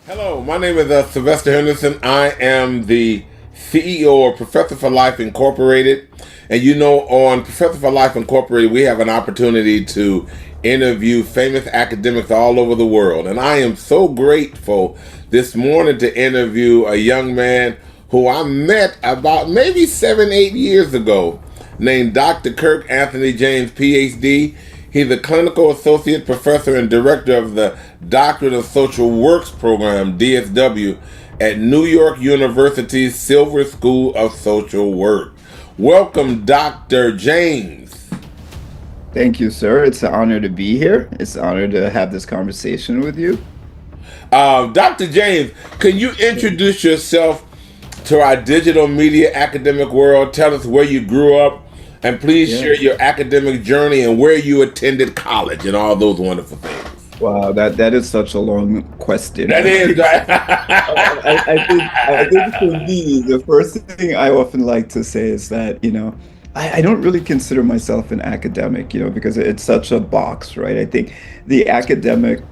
Hello, my name is Sylvester Henderson. I am the CEO of Professor for Life Incorporated. And you know, on Professor for Life Incorporated, we have an opportunity to interview famous academics all over the world. And I am so grateful this morning to interview a young man who I met about maybe 7, 8 years ago, named Dr. KirkAnthonyJames, Ph.D. He's a clinical associate professor and director of the Doctorate of Social Works program, DSW, at New York University's Silver School of Social Work. Welcome, Dr. James. Thank you, sir. It's an honor to be here. It's an honor to have this conversation with you. Dr. James, can you introduce yourself to our digital media academic world? Tell us where you grew up, and please Yeah. share your academic journey and where you attended college and all those wonderful things. Wow, that is such a long question. That is right. I think for me, the first thing I often like to say is that, I don't really consider myself an academic, because it's such a box, right? I think the academia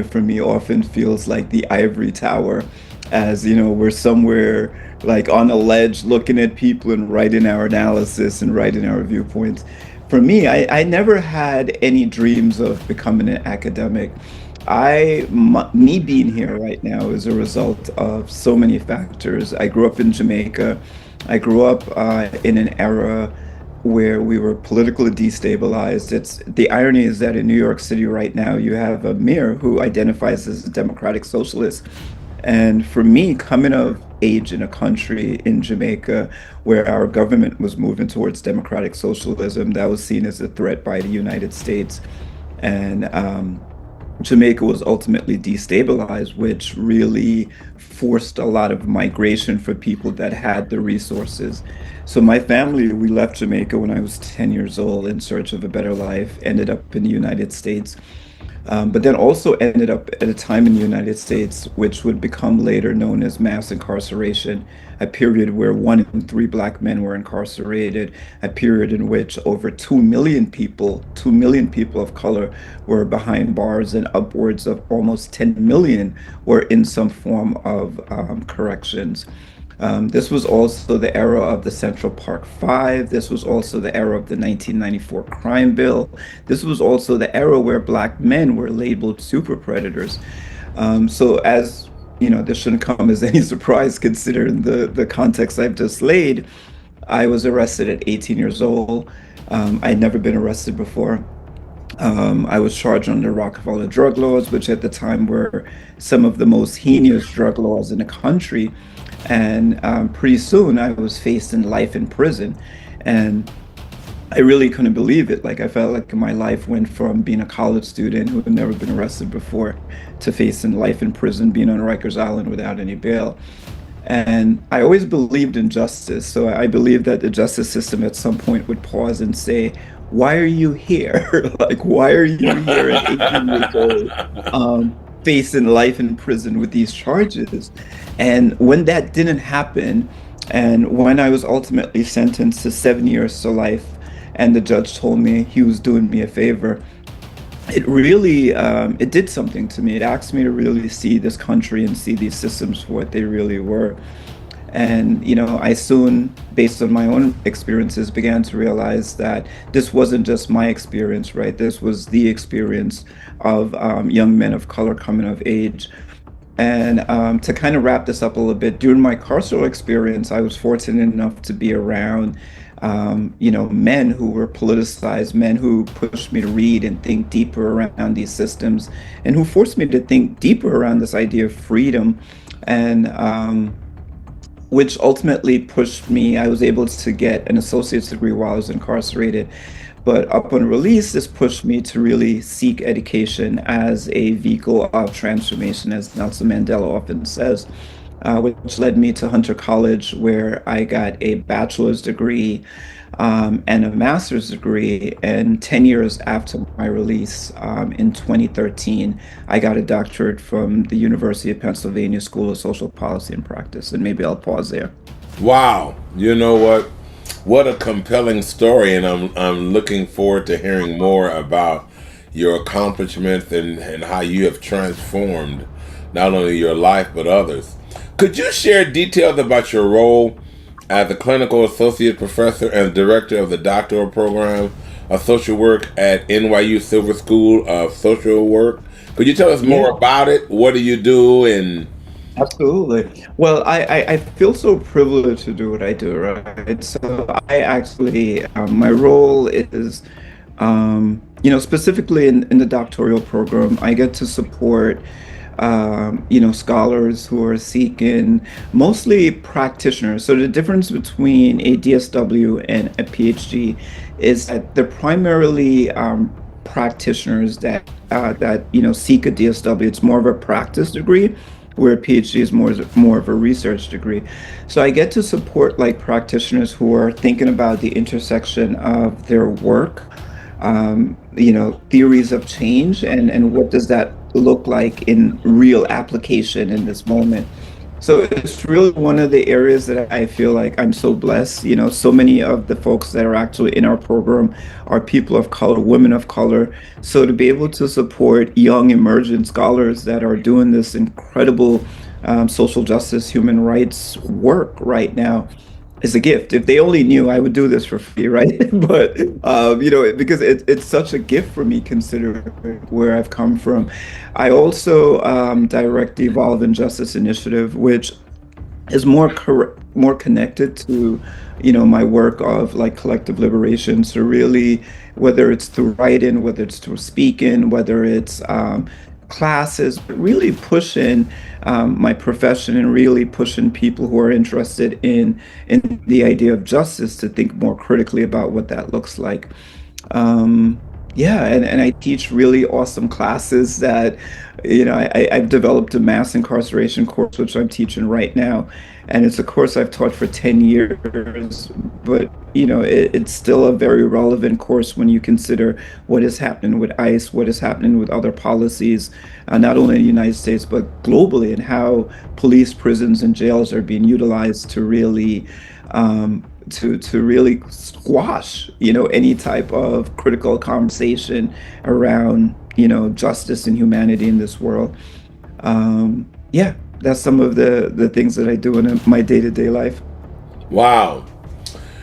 for me often feels like the ivory tower, as, we're somewhere like on a ledge looking at people and writing our analysis and writing our viewpoints. For me, I never had any dreams of becoming an academic. Me being here right now is a result of so many factors. I grew up in Jamaica. I grew up in an era where we were politically destabilized. The irony is that in New York City right now, you have a mayor who identifies as a democratic socialist. And for me, coming of age in a country in Jamaica where our government was moving towards democratic socialism, that was seen as a threat by the United States. And Jamaica was ultimately destabilized, which really forced a lot of migration for people that had the resources. So my family, we left Jamaica when I was 10 years old in search of a better life, ended up in the United States. But then also ended up at a time in the United States, which would become later known as mass incarceration, a period where 1 in 3 Black men were incarcerated, a period in which over 2 million people of color were behind bars, and upwards of almost 10 million were in some form of corrections. This was also the era of the Central Park Five. This was also the era of the 1994 crime bill. This was also the era where Black men were labeled super predators. So as this shouldn't come as any surprise considering the context I've just laid. I was arrested at 18 years old. I'd never been arrested before. I was charged under Rockefeller drug laws, which at the time were some of the most heinous drug laws in the country. And pretty soon I was facing life in prison. And I really couldn't believe it. Like, I felt like my life went from being a college student who had never been arrested before to facing life in prison, being on Rikers Island without any bail. And I always believed in justice. So I believed that the justice system at some point would pause and say, why are you here? Like, why are you here at 18 years old, facing life in prison with these charges? And when that didn't happen, and when I was ultimately sentenced to 7 years to life, and the judge told me he was doing me a favor, it really it did something to me. It asked me to really see this country and see these systems for what they really were. And I soon, based on my own experiences, began to realize that this wasn't just my experience, right? This was the experience of young men of color coming of age. And to kind of wrap this up a little bit, during my carceral experience, I was fortunate enough to be around, men who were politicized, men who pushed me to read and think deeper around these systems, and who forced me to think deeper around this idea of freedom, and which ultimately pushed me. I was able to get an associate's degree while I was incarcerated. But upon release, this pushed me to really seek education as a vehicle of transformation, as Nelson Mandela often says, which led me to Hunter College, where I got a bachelor's degree and a master's degree. And 10 years after my release, in 2013, I got a doctorate from the University of Pennsylvania School of Social Policy and Practice. And maybe I'll pause there. Wow. You know what? What a compelling story, and I'm looking forward to hearing more about your accomplishments and how you have transformed not only your life but others. Could you share details about your role as a clinical associate professor and director of the doctoral program of social work at NYU Silver School of Social Work? Could you tell us more Yeah. about it? What do you do? And Absolutely. Well, I feel so privileged to do what I do, right? So I actually, my role is, specifically in the doctoral program, I get to support, scholars who are seeking, mostly practitioners. So the difference between a DSW and a PhD is that they're primarily practitioners that seek a DSW. It's more of a practice degree, where a PhD is more of a research degree. So I get to support like practitioners who are thinking about the intersection of their work, theories of change, and what does that look like in real application in this moment. So it's really one of the areas that I feel like I'm so blessed. So many of the folks that are actually in our program are people of color, women of color. So to be able to support young emerging scholars that are doing this incredible social justice, human rights work right now is a gift. If they only knew, I would do this for free, right? But because it's such a gift for me, considering where I've come from. I also direct the Evolve and Justice Initiative, which is more connected to my work of like collective liberation. So really, whether it's through writing, whether it's through speaking, whether it's classes, really pushing my profession and really pushing people who are interested in the idea of justice to think more critically about what that looks like. Yeah, and I teach really awesome classes that, I've developed a mass incarceration course, which I'm teaching right now. And it's a course I've taught for 10 years, but, it's still a very relevant course when you consider what is happening with ICE, what is happening with other policies, not only in the United States, but globally, and how police, prisons, and jails are being utilized to really to really squash, any type of critical conversation around, justice and humanity in this world. Yeah, that's some of the things that I do in my day-to-day life. wow.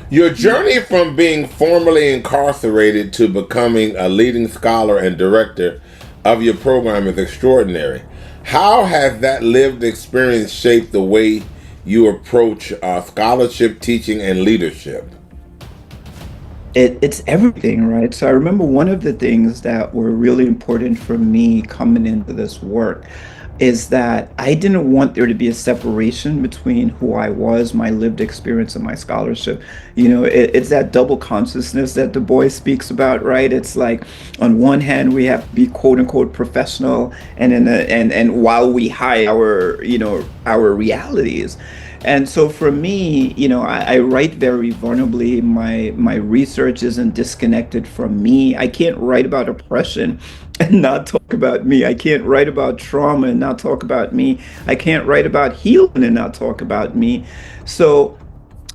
Your journey from being formerly incarcerated to becoming a leading scholar and director of your program is extraordinary. How has that lived experience shaped the way you approach scholarship, teaching, and leadership? It's everything, right? So I remember one of the things that were really important for me coming into this work is that I didn't want there to be a separation between who I was, my lived experience, and my scholarship. It's that double consciousness that Du Bois speaks about, right? It's like on one hand we have to be quote unquote professional, and while we hide our realities. And so for me, I write very vulnerably. My research isn't disconnected from me. I can't write about oppression and not talk about me. I can't write about trauma and not talk about me. I can't write about healing and not talk about me. So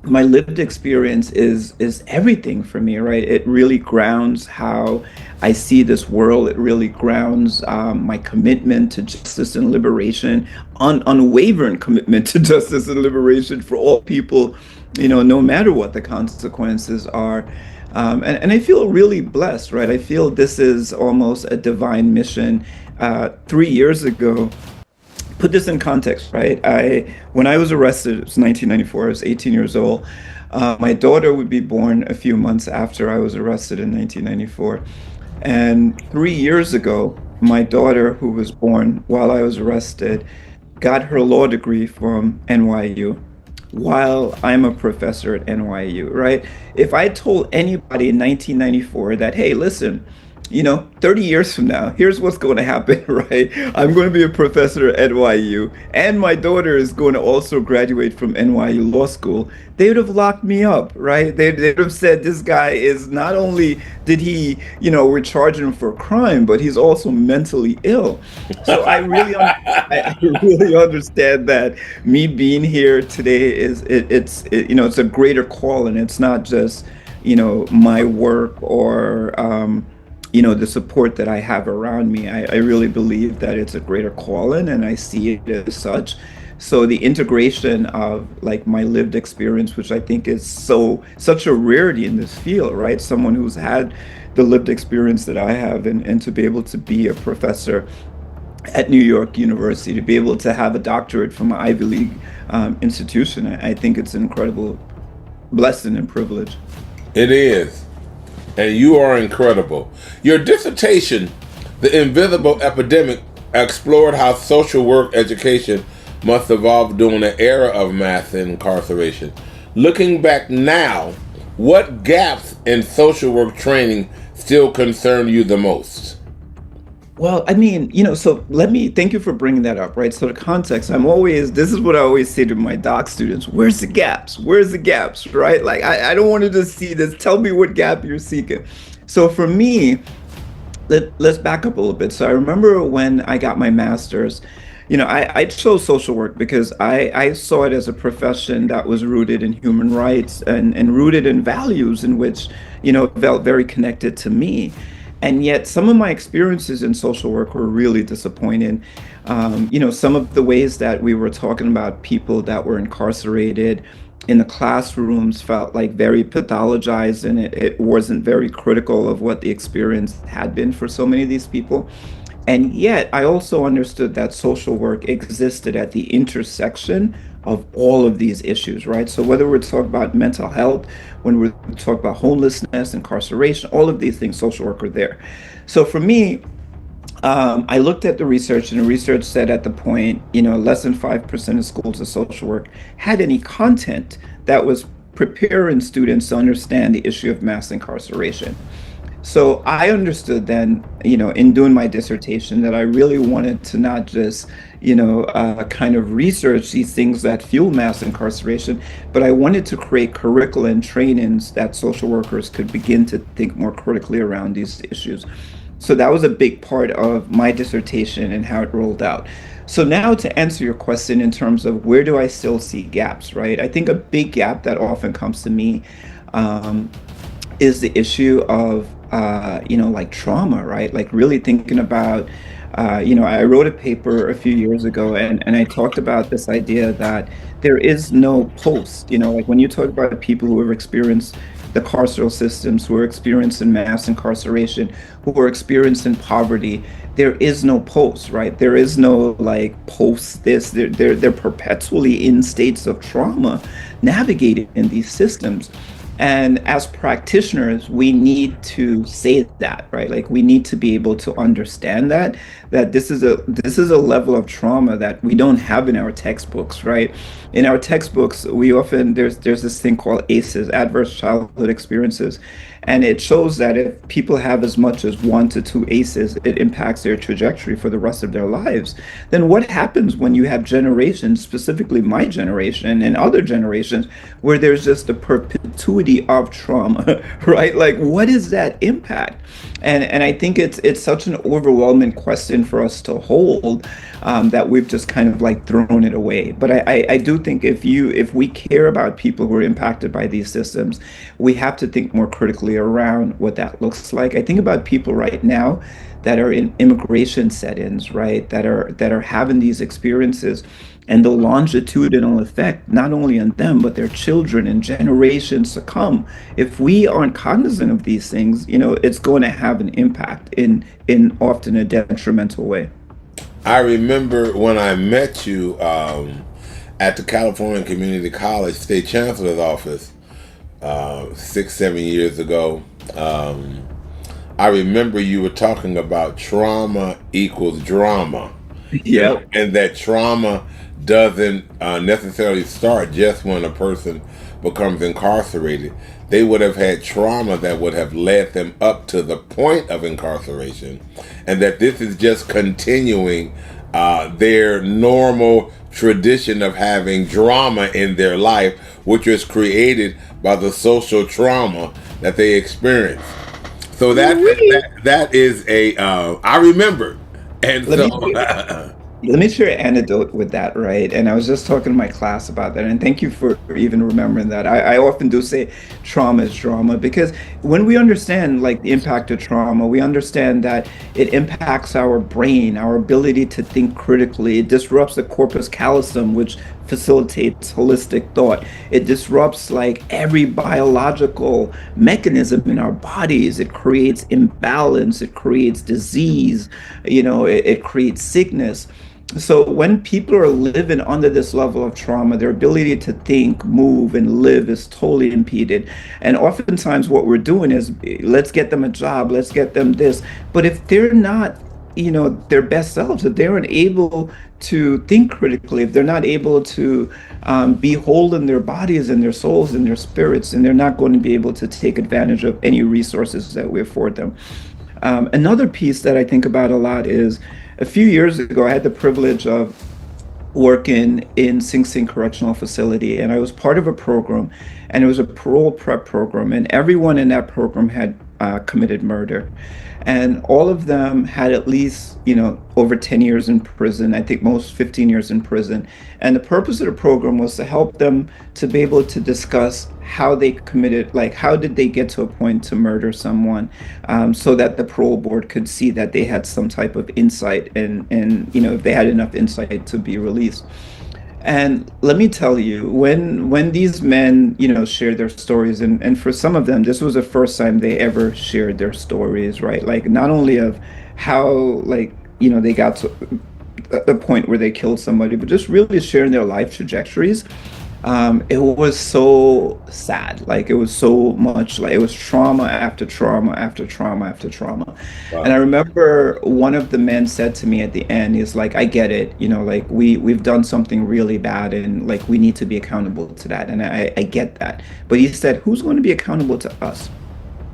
my lived experience is everything for me, right? It really grounds how I see this world. It really grounds my commitment to justice and liberation, unwavering commitment to justice and liberation for all people, no matter what the consequences are. And I feel really blessed, right? I feel this is almost a divine mission. 3 years ago, put this in context, right? When I was arrested, it was 1994. I was 18 years old. My daughter would be born a few months after I was arrested in 1994. And 3 years ago, my daughter, who was born while I was arrested, got her law degree from NYU while I'm a professor at NYU, right? If I told anybody in 1994 that, hey, listen, 30 years from now, here's what's going to happen, right? I'm going to be a professor at NYU, and my daughter is going to also graduate from NYU Law School. They would have locked me up, right? They would have said this guy is not only did he, we're charging him for a crime, but he's also mentally ill. So I really understand that me being here today it's a greater call, and it's not just my work or the support that I have around me, I really believe that it's a greater calling and I see it as such. So the integration of like my lived experience, which I think is such a rarity in this field, right? Someone who's had the lived experience that I have, and to be able to be a professor at New York University, to be able to have a doctorate from an Ivy League institution, I think it's an incredible blessing and privilege. It is. And you are incredible. Your dissertation, The Invisible Epidemic, explored how social work education must evolve during the era of mass incarceration. Looking back now, what gaps in social work training still concern you the most? Well, I mean, so let me thank you for bringing that up, right? So the context, this is what I always say to my doc students: where's the gaps? Where's the gaps, right? Like, I don't want to just see this. Tell me what gap you're seeking. So for me, let's back up a little bit. So I remember when I got my master's, I chose social work because I saw it as a profession that was rooted in human rights and rooted in values in which, felt very connected to me. And yet, some of my experiences in social work were really disappointing. Some of the ways that we were talking about people that were incarcerated in the classrooms felt like very pathologized, and it wasn't very critical of what the experience had been for so many of these people. And yet, I also understood that social work existed at the intersection of all of these issues, right? So whether we're talking about mental health, when we're talking about homelessness, incarceration, all of these things, social work are there. So for me, I looked at the research, and the research said at the point, less than 5% of schools of social work had any content that was preparing students to understand the issue of mass incarceration. So I understood then, in doing my dissertation, that I really wanted to not just, kind of research these things that fuel mass incarceration, but I wanted to create curricula and trainings that social workers could begin to think more critically around these issues. So that was a big part of my dissertation and how it rolled out. So now to answer your question in terms of where do I still see gaps, right? I think a big gap that often comes to me um, is the issue of like trauma, right? Like really thinking about, I wrote a paper a few years ago, and I talked about this idea that there is no post, like when you talk about people who have experienced the carceral systems, who are experiencing mass incarceration, who are experiencing poverty, there is no post, right? There is no like post this. They're perpetually in states of trauma, navigating in these systems. And as practitioners, we need to say that, right? Like we need to be able to understand that this is a level of trauma that we don't have in our textbooks, right? In our textbooks, we often there's this thing called ACEs, adverse childhood experiences, and it shows that if people have as much as 1 to 2 ACEs, it impacts their trajectory for the rest of their lives. Then what happens when you have generations, specifically my generation and other generations, where there's just a perpetuity of trauma, right? Like, what is that impact? And I think it's such an overwhelming question for us to hold, that we've just kind of like thrown it away. But I do think if we care about people who are impacted by these systems, we have to think more critically around what that looks like. I think about people right now that are in immigration settings, right? That are having these experiences, and the longitudinal effect not only on them but their children and generations to come. If we aren't cognizant of these things, it's going to have an impact in often a detrimental way. I remember when I met you at the California Community College State Chancellor's office 6, 7 years ago. I remember you were talking about trauma equals drama, Yeah. and that trauma doesn't necessarily start just when a person becomes incarcerated. They would have had trauma that would have led them up to the point of incarceration, and that this is just continuing their normal tradition of having drama in their life, which was created by the social trauma that they experienced. So that Ooh-wee. that is a I remember, and Let me so say, Let me share an anecdote with that, right? And I was just talking to my class about that, and thank you for even remembering that. I often do say trauma is drama because when we understand like the impact of trauma, we understand that it impacts our brain, our ability to think critically. It disrupts the corpus callosum, which facilitates holistic thought. It disrupts like every biological mechanism in our bodies. It creates imbalance, it creates disease, it creates sickness. So when people are living under this level of trauma, their ability to think, move, and live is totally impeded. And oftentimes what we're doing is let's get them a job, let's get them this. But if they're not, their best selves, if they aren't able to think critically, if they're not able to be whole in their bodies and their souls and their spirits, and they're not going to be able to take advantage of any resources that we afford them. Another piece that I think about a lot is a few years ago, I had the privilege of working in Sing Sing Correctional Facility, and I was part of a program, and it was a parole prep program, and everyone in that program had committed murder, and all of them had at least, over 10 years in prison. I think most 15 years in prison. And the purpose of the program was to help them to be able to discuss how they committed, like how did they get to a point to murder someone, so that the parole board could see that they had some type of insight and if they had enough insight to be released. And let me tell you, when these men, shared their stories, and for some of them, this was the first time they ever shared their stories, right? Like not only of how, like, they got to a point where they killed somebody, but just really sharing their life trajectories. It was so sad. Like it was so much like it was trauma after trauma after trauma after trauma. And I Wow. remember one of the men said to me at the end, he's like, I get it, like we've done something really bad and like we need to be accountable to that. And I get that. But he said, who's going to be accountable to us?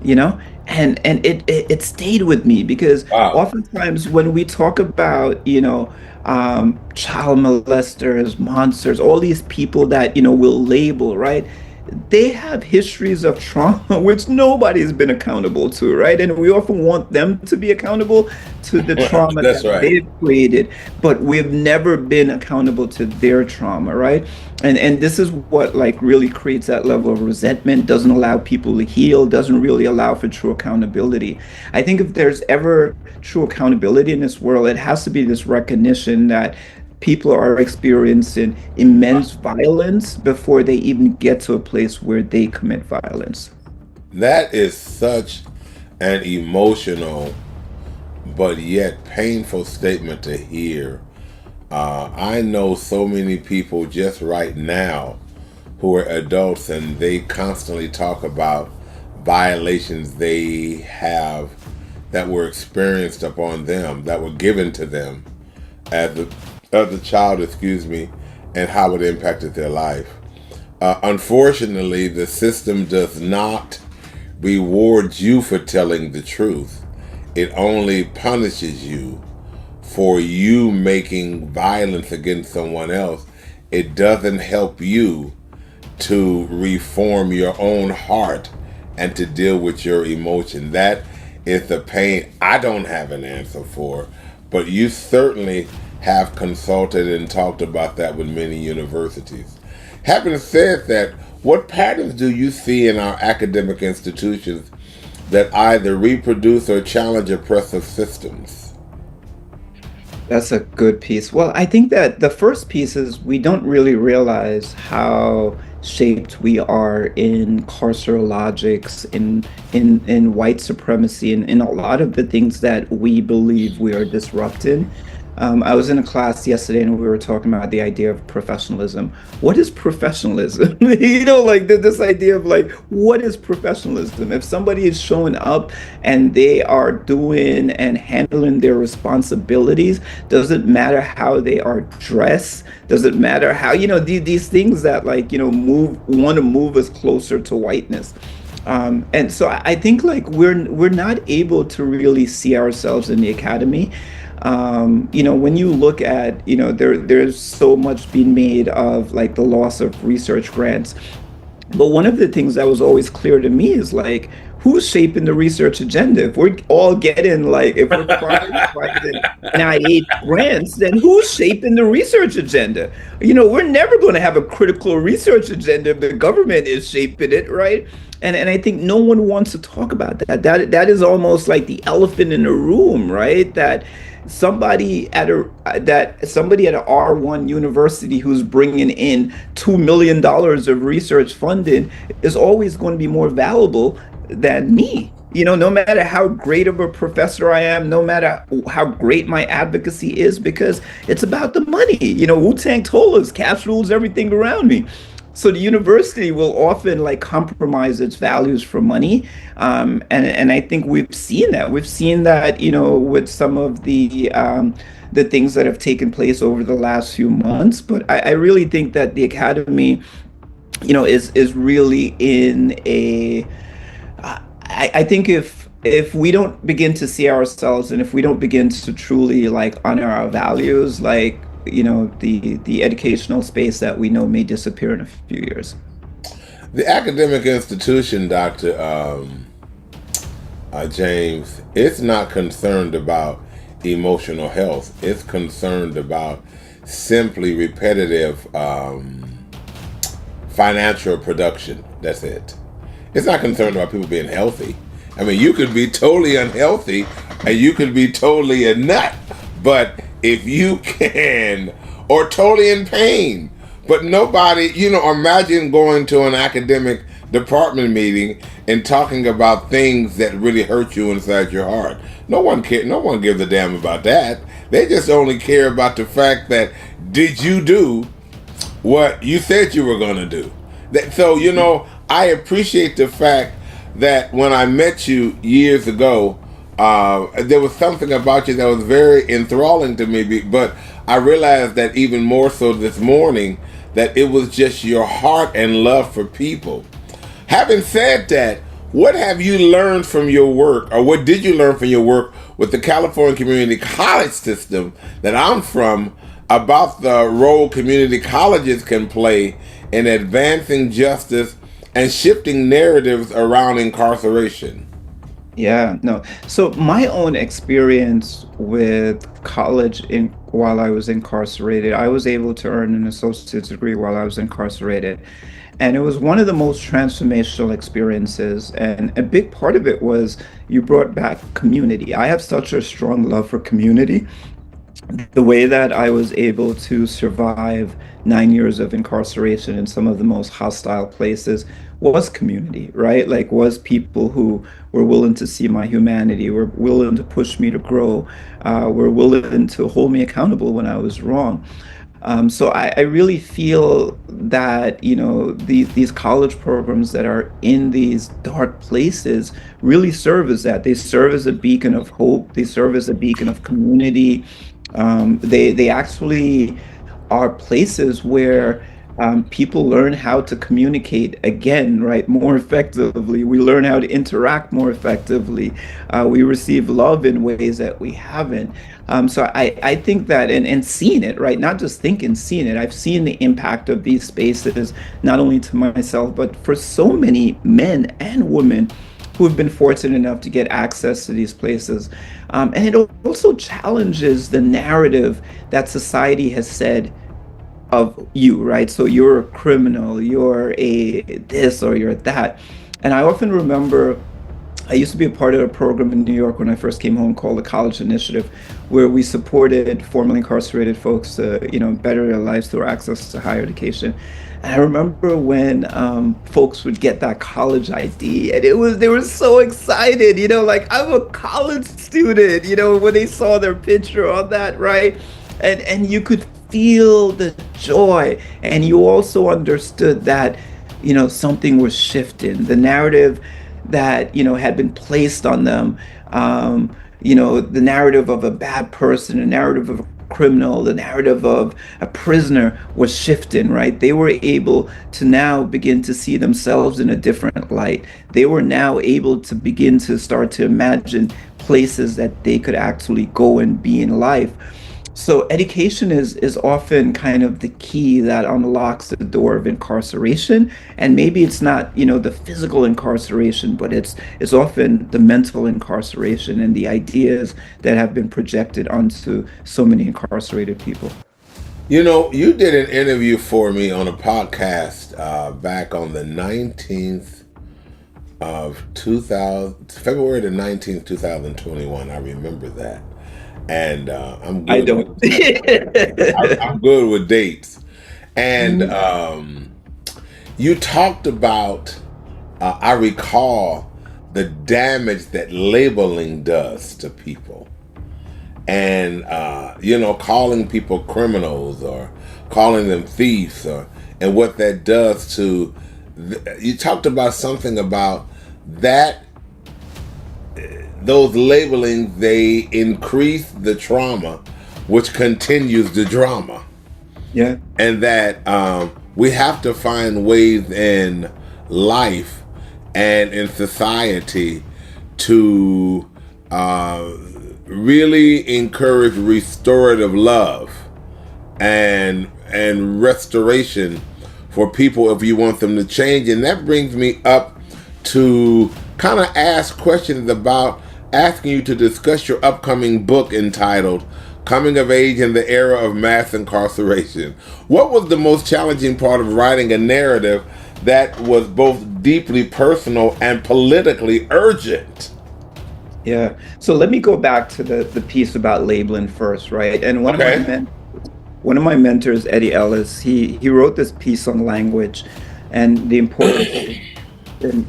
you know and it stayed with me because Wow. oftentimes when we talk about child molesters, monsters, all these people that will label, right? They have histories of trauma which nobody's been accountable to, right? And we often want them to be accountable to the trauma That's that right. they've created, but we've never been accountable to their trauma, right? And this is what like really creates that level of resentment, doesn't allow people to heal, doesn't really allow for true accountability. I think if there's ever true accountability in this world, it has to be this recognition that people are experiencing immense violence before they even get to a place where they commit violence. That is such an emotional but yet painful statement to hear. I know so many people just right now who are adults and they constantly talk about violations they have that were experienced upon them, that were given to them as a child, excuse me, and how it impacted their life. Unfortunately, the system does not reward you for telling the truth. It only punishes you for you making violence against someone else. It doesn't help you to reform your own heart and to deal with your emotion. That is the pain I don't have an answer for, but you certainly have consulted and talked about that with many universities. Having said that, what patterns do you see in our academic institutions that either reproduce or challenge oppressive systems? That's a good piece. Well, I think that the first piece is we don't really realize how shaped we are in carceral logics, in white supremacy, and in a lot of the things that we believe we are disrupting. I was in a class yesterday and we were talking about the idea of professionalism. What is professionalism? Like this idea of like, what is professionalism? If somebody is showing up and they are doing and handling their responsibilities, doesn't matter how they are dressed, doesn't matter how, these things that like, want to move us closer to whiteness. And so I think like we're not able to really see ourselves in the academy. When you look at, there's so much being made of like the loss of research grants. But one of the things that was always clear to me is like, who's shaping the research agenda? If we're all getting like, if we're prioritizing NIH grants, then who's shaping the research agenda? We're never going to have a critical research agenda if the government is shaping it, right? And I think no one wants to talk about that. That is almost like the elephant in the room, right? Somebody at a R1 university who's bringing in $2 million of research funding is always going to be more valuable than me. No matter how great of a professor I am, no matter how great my advocacy is, because it's about the money. Wu-Tang told us cash rules everything around me. So the university will often like compromise its values for money, and I think we've seen that. We've seen that, with some of the things that have taken place over the last few months. But I really think that the academy, is really in a. I think if we don't begin to see ourselves, and if we don't begin to truly like honor our values, like the educational space that we know may disappear in a few years. The academic institution, Dr. James, it's not concerned about emotional health. It's concerned about simply repetitive financial production. That's it. It's not concerned about people being healthy. I mean, you could be totally unhealthy and you could be totally a nut, but if you can, or totally in pain, but nobody, imagine going to an academic department meeting and talking about things that really hurt you inside your heart. No one gives a damn about that. They just only care about the fact that, did you do what you said you were going to do? So, I appreciate the fact that when I met you years ago, there was something about you that was very enthralling to me, but I realized that even more so this morning, that it was just your heart and love for people. Having said that, what have you learned from your work, or what did you learn from your work with the California community college system that I'm from, about the role community colleges can play in advancing justice and shifting narratives around incarceration? Yeah, no. So my own experience with college while I was incarcerated, I was able to earn an associate's degree while I was incarcerated. And it was one of the most transformational experiences. And a big part of it was you brought back community. I have such a strong love for community. The way that I was able to survive 9 years of incarceration in some of the most hostile places was community, right? Like, was people who were willing to see my humanity, were willing to push me to grow, were willing to hold me accountable when I was wrong. So I really feel that, these college programs that are in these dark places really serve as that. They serve as a beacon of hope. They serve as a beacon of community. They actually are places where people learn how to communicate again, right, more effectively. We learn how to interact more effectively. We receive love in ways that we haven't. So I think that, and seeing it, right, not just thinking, seeing it, I've seen the impact of these spaces, not only to myself, but for so many men and women who have been fortunate enough to get access to these places. And it also challenges the narrative that society has said of you, right? So you're a criminal, you're a this, or you're that. And I often remember I used to be a part of a program in New York when I first came home called the College Initiative, where we supported formerly incarcerated folks to, better their lives through access to higher education. And I remember when folks would get that college ID, and they were so excited, like, I'm a college student, when they saw their picture on that, right? And you could feel the joy, and you also understood that, something was shifting. The narrative that had been placed on them, the narrative of a bad person, the narrative of a criminal, the narrative of a prisoner was shifting, right? They were able to now begin to see themselves in a different light. They were now able to begin to start to imagine places that they could actually go and be in life. So education is often kind of the key that unlocks the door of incarceration. And maybe it's not, the physical incarceration, but it's often the mental incarceration and the ideas that have been projected onto so many incarcerated people. You know, you did an interview for me on a podcast back on the 19th of 2000, February the 19th, 2021. I remember that. And I'm I good. don't. I'm good with dates. And Mhm. you talked about, I recall, the damage that labeling does to people. And, calling people criminals or calling them thieves, and what that does to. You talked about something about that, those labelings, they increase the trauma, which continues the drama. Yeah. And that we have to find ways in life and in society to really encourage restorative love and restoration for people if you want them to change. And that brings me up to kind of ask questions about asking you to discuss your upcoming book entitled Coming of Age in the Era of Mass Incarceration. What was the most challenging part of writing a narrative that was both deeply personal and politically urgent? Yeah. So let me go back to the piece about labeling first, right? And Okay. one of my mentors, Eddie Ellis, he wrote this piece on language and the importance of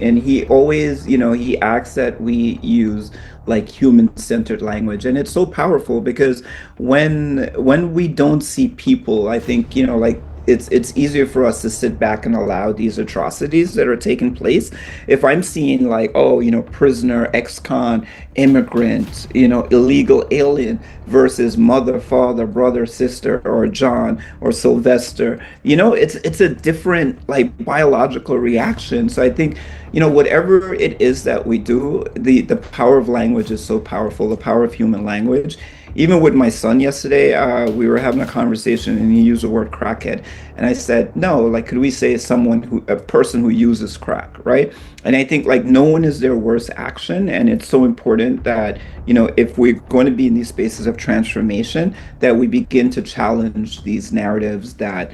and he always, he asks that we use like human-centered language. And it's so powerful because when we don't see people, I think, like it's easier for us to sit back and allow these atrocities that are taking place. If I'm seeing like, oh, prisoner, ex-con, immigrant, illegal alien versus mother, father, brother, sister, or John or Sylvester, it's a different like biological reaction. So I think whatever it is that we do, the power of language is so powerful, the power of human language. Even with my son yesterday, we were having a conversation and he used the word crackhead. And I said, no, like, could we say a person who uses crack, right? And I think like no one is their worst action. And it's so important that, if we're going to be in these spaces of transformation, that we begin to challenge these narratives that,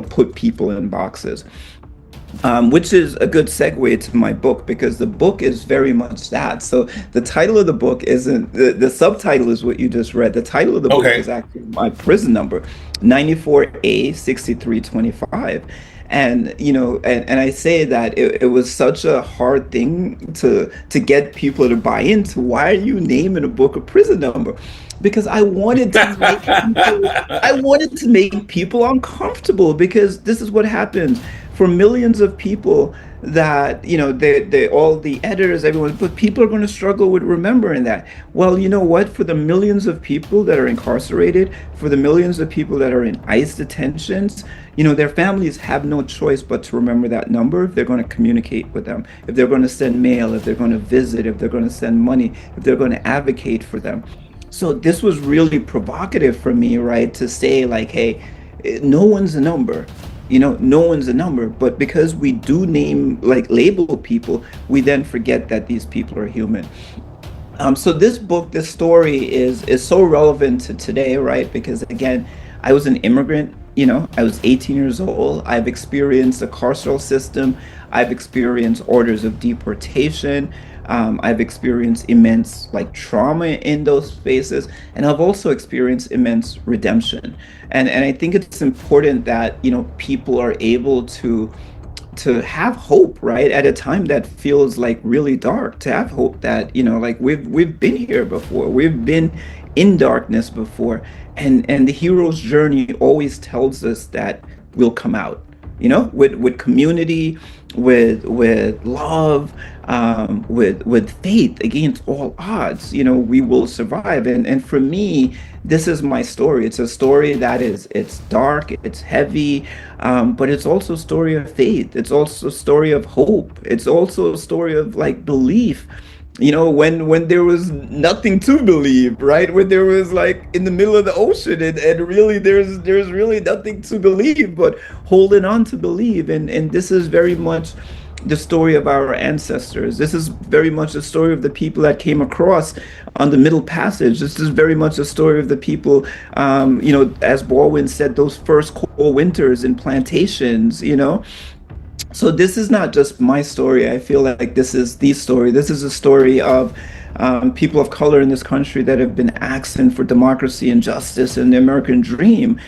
put people in boxes. Which is a good segue to my book because the book is very much that. So the title of the book isn't the subtitle is what you just read. The title of the book Okay. is actually my prison number, 94A 6325. And and I say that it was such a hard thing to get people to buy into. Why are you naming a book a prison number? Because I wanted to make people uncomfortable because this is what happens for millions of people that they all the editors, everyone, but people are going to struggle with remembering that. Well, you know what, for the millions of people that are incarcerated, for the millions of people that are in ICE detentions, their families have no choice but to remember that number if they're going to communicate with them, if they're going to send mail, if they're going to visit, if they're going to send money, if they're going to advocate for them. So this was really provocative for me, right? To say like, hey, no one's a number. No one's a number, but because we do name, like label people, we then forget that these people are human. So this book, this story is so relevant to today, right? Because again, I was an immigrant, I was 18 years old. I've experienced the carceral system. I've experienced orders of deportation. I've experienced immense like trauma in those spaces, and I've also experienced immense redemption. And I think it's important that, people are able to have hope, right, at a time that feels like really dark, to have hope that like we've been here before, we've been in darkness before, and the hero's journey always tells us that we'll come out, with community, with love, with faith against all odds. We will survive. And for me, this is my story. It's a story that it's dark, it's heavy, but it's also a story of faith. It's also a story of hope. It's also a story of like belief when there was nothing to believe, right? When there was like in the middle of the ocean, and really there's really nothing to believe but holding on to believe. And this is very much the story of our ancestors. This is very much the story of the people that came across on the Middle Passage. This is very much the story of the people, as Baldwin said, those first cold winters in plantations. So this is not just my story. I feel like this is the story. This is a story of people of color in this country that have been asking for democracy and justice and the American dream.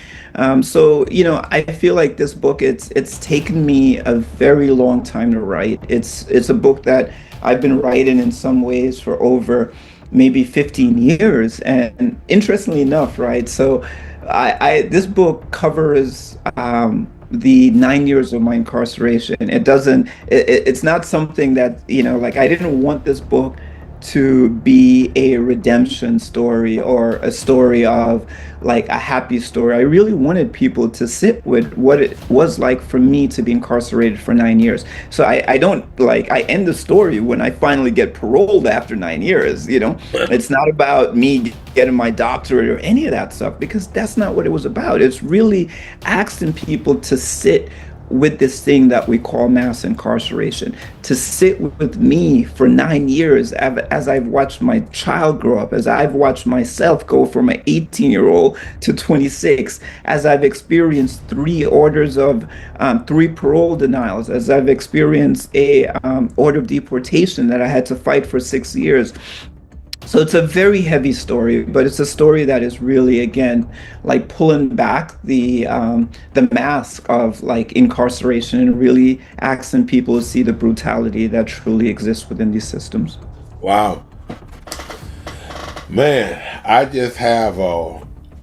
So I feel like this book, it's taken me a very long time to write. It's a book that I've been writing in some ways for over maybe 15 years. And interestingly enough, right? So I this book covers the 9 years of my incarceration. It's not something that, like I didn't want this book to be a redemption story or a story of like a happy story. I really wanted people to sit with what it was like for me to be incarcerated for 9 years. So I don't like, I end the story when I finally get paroled after 9 years. It's not about me getting my doctorate or any of that stuff, because that's not what it was about. It's really asking people to sit with this thing that we call mass incarceration, to sit with me for 9 years as I've watched my child grow up, as I've watched myself go from an 18-year-old to 26, as I've experienced three parole denials, as I've experienced a order of deportation that I had to fight for 6 years. So it's a very heavy story, but it's a story that is really, again, like pulling back the mask of like incarceration and really asking people to see the brutality that truly exists within these systems. Wow. Man, I just have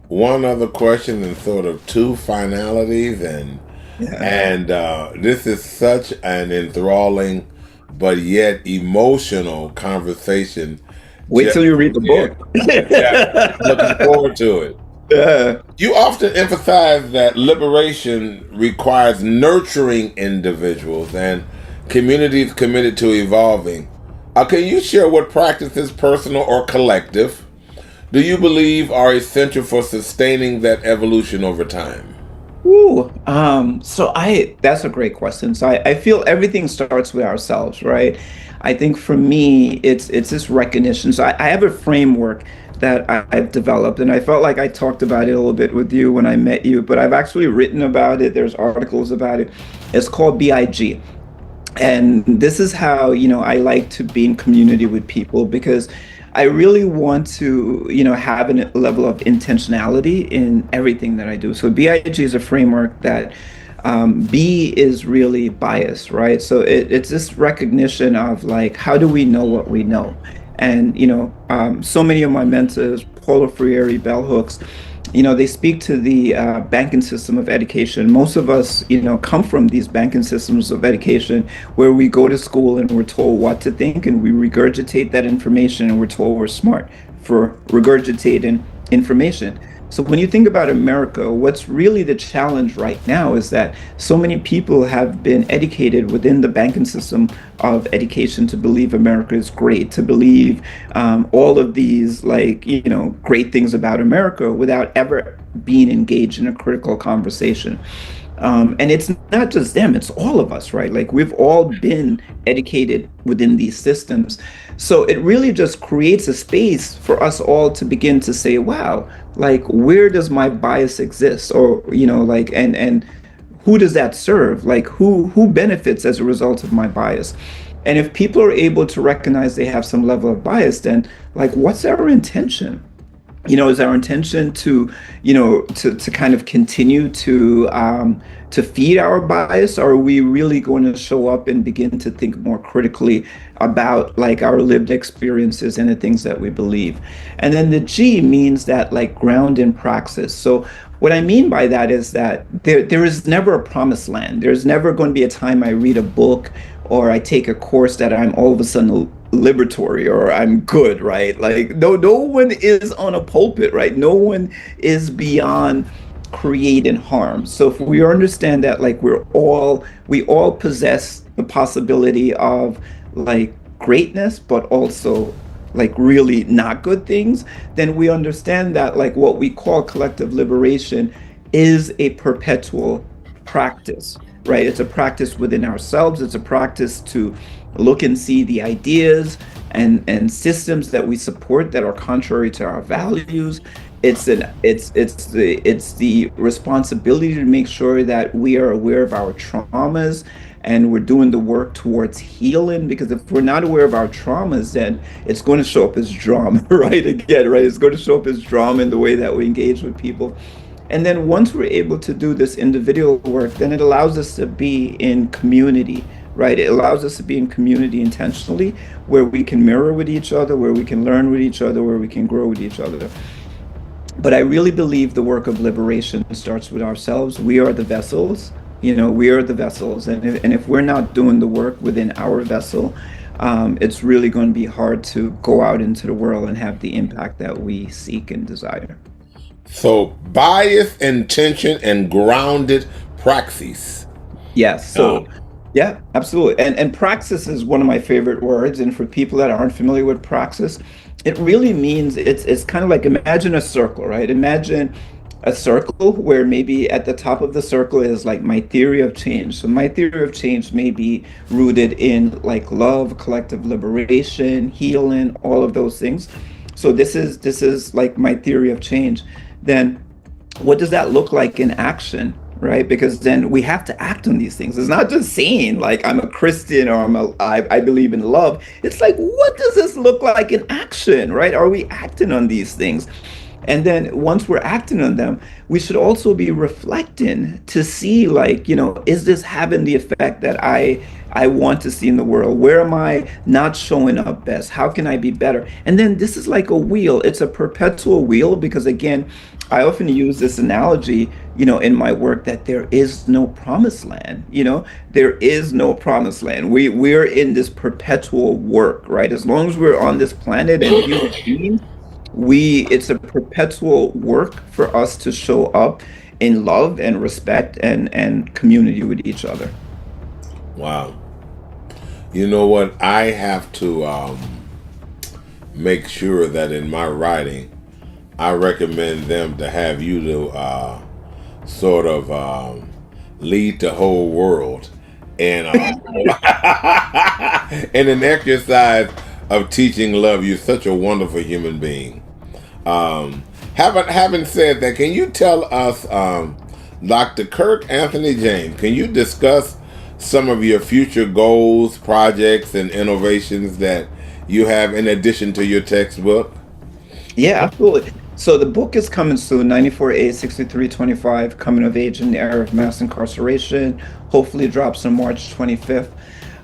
one other question and sort of two finalities, and Yeah. this is such an enthralling but yet emotional conversation. Wait till you read the Yeah, book. yeah, I'm looking forward to it. Yeah. You often emphasize that liberation requires nurturing individuals and communities committed to evolving. Can you share what practices, personal or collective, do you believe are essential for sustaining that evolution over time? That's a great question. So I feel everything starts with ourselves, right? I think for me, it's this recognition. So I have a framework that I've developed, and I felt like I talked about it a little bit with you when I met you, but I've actually written about it. There's articles about it. It's called BIG. And this is how, I like to be in community with people, because I really want to, have a level of intentionality in everything that I do. So BIG is a framework that B is really bias, right? So it's this recognition of like, how do we know what we know? And, so many of my mentors, Paulo Freire, Bell Hooks, they speak to the banking system of education. Most of us, come from these banking systems of education where we go to school and we're told what to think, and we regurgitate that information, and we're told we're smart for regurgitating information. So when you think about America, what's really the challenge right now is that so many people have been educated within the banking system of education to believe America is great, to believe all of these like, great things about America without ever being engaged in a critical conversation. And it's not just them, it's all of us, right? Like we've all been educated within these systems. So it really just creates a space for us all to begin to say, wow, like where does my bias exist? Or, like, and who does that serve? Like who benefits as a result of my bias? And if people are able to recognize they have some level of bias, then like what's our intention? Is our intention to, to kind of continue to feed our bias, or are we really going to show up and begin to think more critically about like our lived experiences and the things that we believe? And then the G means that like ground in praxis. So what I mean by that is that there is never a promised land. There's never going to be a time I read a book or I take a course that I'm all of a sudden liberatory or I'm good, right? Like no one is on a pulpit, right? No one is beyond creating harm. So if we understand that like we all possess the possibility of like greatness, but also like really not good things, then we understand that like what we call collective liberation is a perpetual practice, right? It's a practice within ourselves. It's a practice to look and see the ideas and systems that we support that are contrary to our values. It's the responsibility to make sure that we are aware of our traumas and we're doing the work towards healing, because if we're not aware of our traumas, then it's going to show up as drama, right? Again, right? It's going to show up as drama in the way that we engage with people. And then once we're able to do this individual work, then it allows us to be in community, right? It allows us to be in community intentionally, where we can mirror with each other, where we can learn with each other, where we can grow with each other. But I really believe the work of liberation starts with ourselves. We are the vessels, we are the vessels. And if we're not doing the work within our vessel, it's really going to be hard to go out into the world and have the impact that we seek and desire. So bias, intention, and grounded praxis. Yes. So, Um, yeah, absolutely. And praxis is one of my favorite words. And for people that aren't familiar with praxis, it really means it's kind of like, imagine a circle, right? Imagine a circle where maybe at the top of the circle is like my theory of change. So my theory of change may be rooted in like love, collective liberation, healing, all of those things. So this is like my theory of change. Then what does that look like in action, right? Because then we have to act on these things. It's not just saying like I'm a Christian or I believe in love. It's like, what does this look like in action, right? Are we acting on these things? And then once we're acting on them, we should also be reflecting to see like, is this having the effect that I want to see in the world? Where am I not showing up best? How can I be better? And then this is like a wheel. It's a perpetual wheel because again, I often use this analogy, in my work that there is no promised land, there is no promised land. We're in this perpetual work, right? As long as we're on this planet and human beings, it's a perpetual work for us to show up in love and respect and community with each other. wow. You know what? I have to make sure that in my writing, I recommend them to have you to sort of lead the whole world and in an exercise of teaching love. You're such a wonderful human being. Having said that, can you tell us, Dr. Kirk Anthony James, can you discuss some of your future goals, projects, and innovations that you have in addition to your textbook? Yeah, absolutely. So the book is coming soon, 94A 6325, Coming of Age in the Era of Mass Incarceration. Hopefully it drops on March 25th.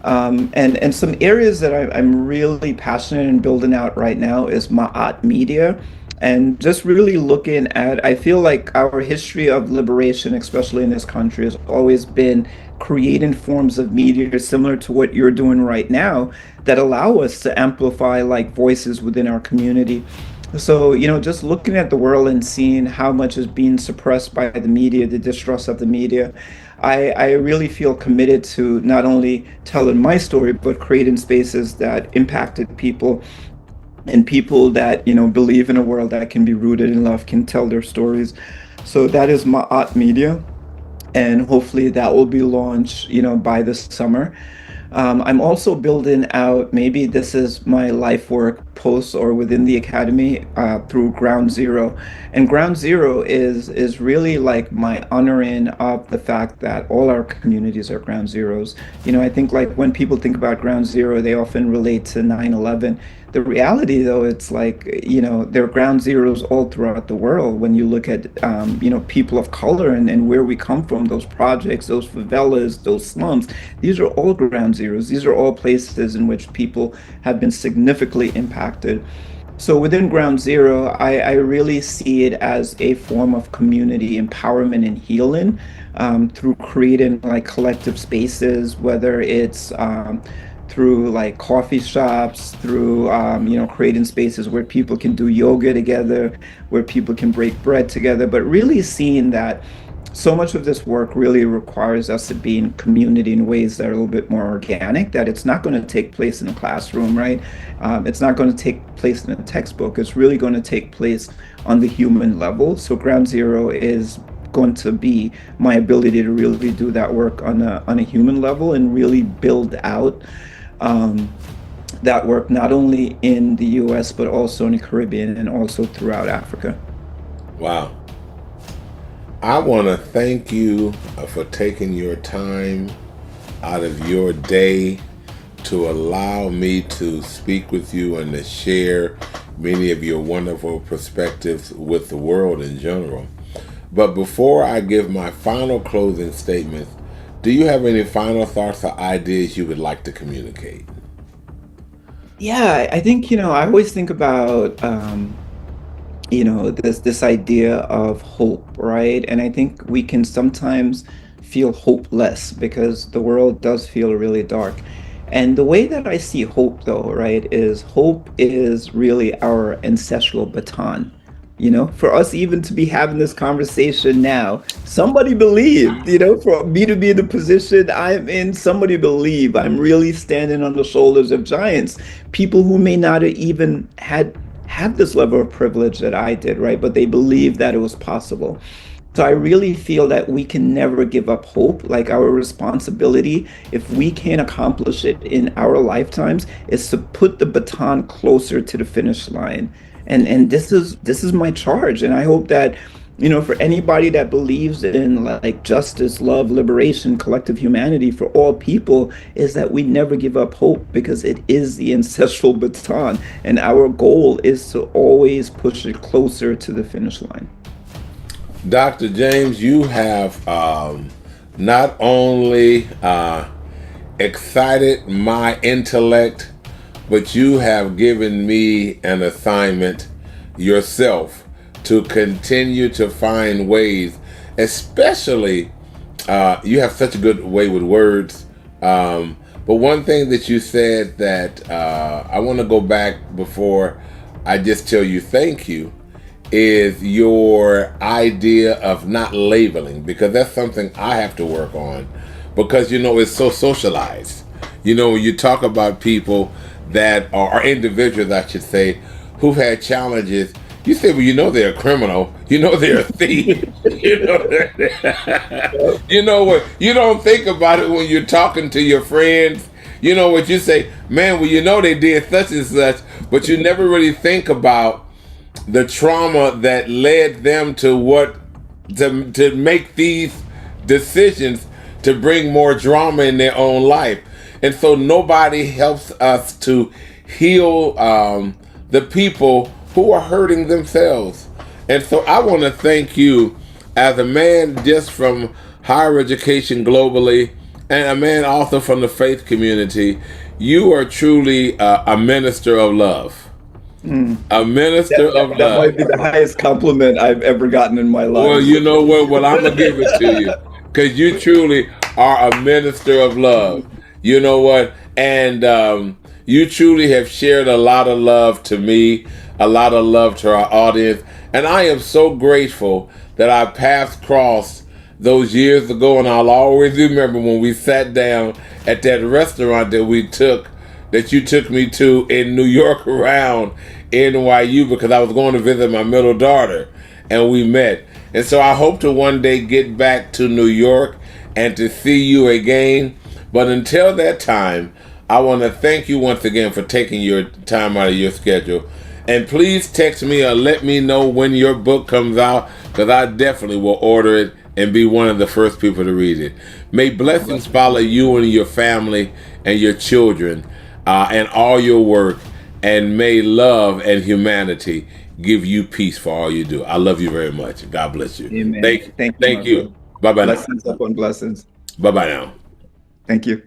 And some areas that I'm really passionate in building out right now is Ma'at Media, and just really looking at, I feel like our history of liberation, especially in this country, has always been creating forms of media similar to what you're doing right now that allow us to amplify like voices within our community. So, just looking at the world and seeing how much is being suppressed by the media, the distrust of the media, I really feel committed to not only telling my story, but creating spaces that impacted people and people that, believe in a world that can be rooted in love, can tell their stories. So that is my art media. And hopefully that will be launched, by this summer. I'm also building out, maybe this is my life work post or within the academy through Ground Zero. And Ground Zero is really like my honoring of the fact that all our communities are ground zeros. I think like when people think about Ground Zero, they often relate to 9/11. The reality, though, it's like, there are ground zeros all throughout the world. When you look at, people of color and where we come from, those projects, those favelas, those slums, these are all ground zeros. These are all places in which people have been significantly impacted. So within Ground Zero, I really see it as a form of community empowerment and healing through creating like collective spaces, whether it's through like coffee shops, through creating spaces where people can do yoga together, where people can break bread together, but really seeing that so much of this work really requires us to be in community in ways that are a little bit more organic, that it's not going to take place in a classroom, right? It's not going to take place in a textbook. It's really going to take place on the human level. So Ground Zero is going to be my ability to really do that work on a human level and really build out um, that work not only in the US, but also in the Caribbean and also throughout Africa. Wow. I want to thank you for taking your time out of your day to allow me to speak with you and to share many of your wonderful perspectives with the world in general. But before I give my final closing statements, do you have any final thoughts or ideas you would like to communicate? Yeah, I think, I always think about this idea of hope, right? And I think we can sometimes feel hopeless because the world does feel really dark. And the way that I see hope, though, right, is hope is really our ancestral baton. For us even to be having this conversation now, somebody believed, for me to be in the position I'm in, somebody believed I'm really standing on the shoulders of giants, people who may not have even had this level of privilege that I did, right? But they believed that it was possible. So I really feel that we can never give up hope. Like our responsibility, if we can't accomplish it in our lifetimes, is to put the baton closer to the finish line. And this is my charge. And I hope that, for anybody that believes in like justice, love, liberation, collective humanity for all people, is that we never give up hope because it is the ancestral baton. And our goal is to always push it closer to the finish line. Dr. James, you have not only excited my intellect, but you have given me an assignment yourself to continue to find ways, especially you have such a good way with words. But one thing that you said that I want to go back before I just tell you thank you is your idea of not labeling, because that's something I have to work on, because it's so socialized. When you talk about people that are individuals, I should say, who've had challenges, you say, well, they're a criminal, they're a thief, what, you don't think about it when you're talking to your friends. What you say, man, well, they did such and such, but you never really think about the trauma that led them to make these decisions to bring more drama in their own life. And so nobody helps us to heal the people who are hurting themselves. And so I want to thank you as a man just from higher education globally and a man also from the faith community. You are truly a minister of love. A minister of That love. might be the highest compliment I've ever gotten in my life. Well, you know what? Well, I'm going to give it to you because you truly are a minister of love. You know what? And you truly have shared a lot of love to me, a lot of love to our audience. And I am so grateful that our paths crossed those years ago. And I'll always remember when we sat down at that restaurant that you took me to in New York around NYU, because I was going to visit my middle daughter and we met. And so I hope to one day get back to New York and to see you again. But until that time, I want to thank you once again for taking your time out of your schedule. And please text me or let me know when your book comes out, because I definitely will order it and be one of the first people to read it. May blessings follow you and your family and your children and all your work. And may love and humanity give you peace for all you do. I love you very much. God bless you. Amen. Thank you. Thank you. Bye-bye now. Blessings upon blessings. Bye-bye now. Thank you.